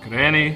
Kreni.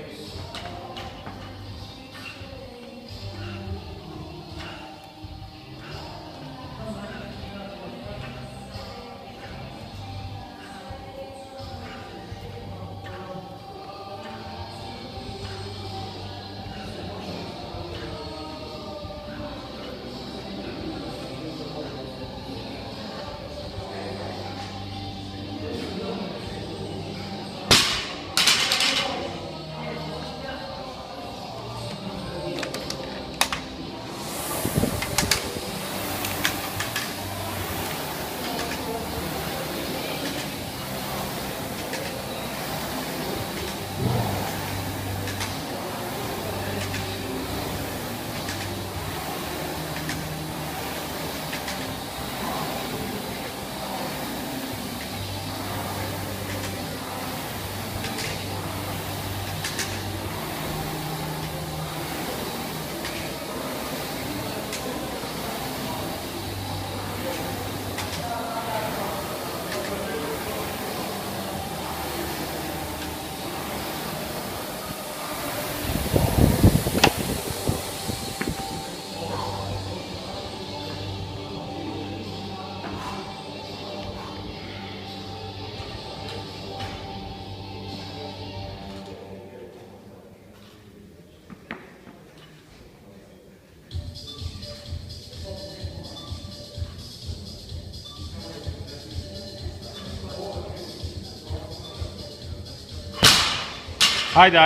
Ajde,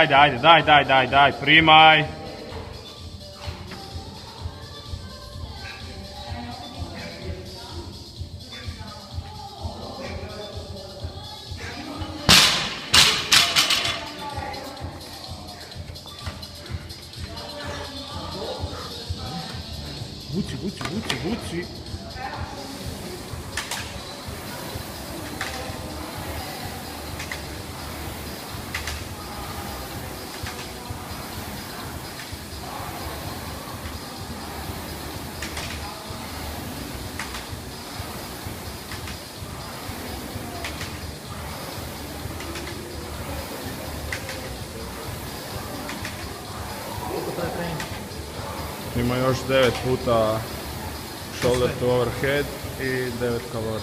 daj, primaj. Vuci. Ima još 9 puta shoulder to overhead i 9 kalorija.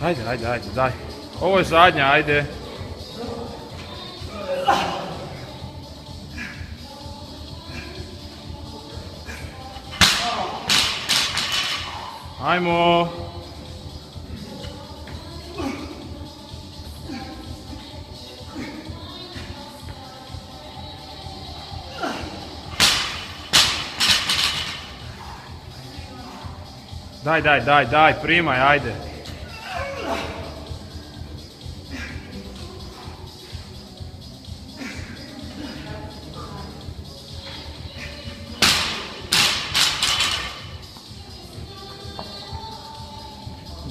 Ajde, daj. Ovo je zadnja, ajde. Ajmo! Daj, primaj, ajde!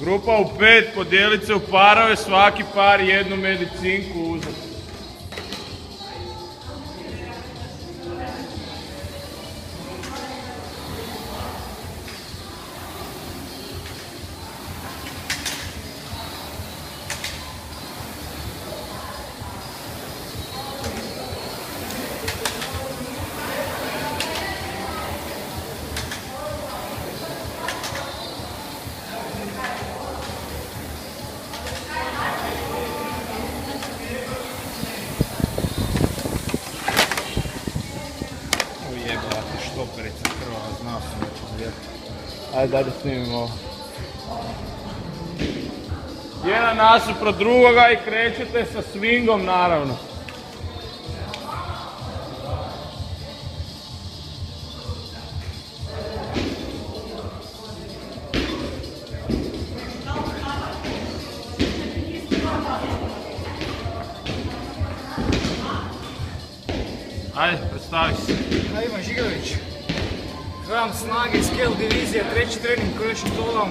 Grupa u 5, podijelit se u parove, svaki par jednu medicinku uzeti. Štoperica krvava, znao sam da ću zvijeti. Ajde, daj da snimimo ovo. Jedan nasuprot drugoga i krećete sa swingom naravno. Ajde, predstavi se. Ivan Žigrović, hram snage, scale divizija, treći trening, krojeći tolom.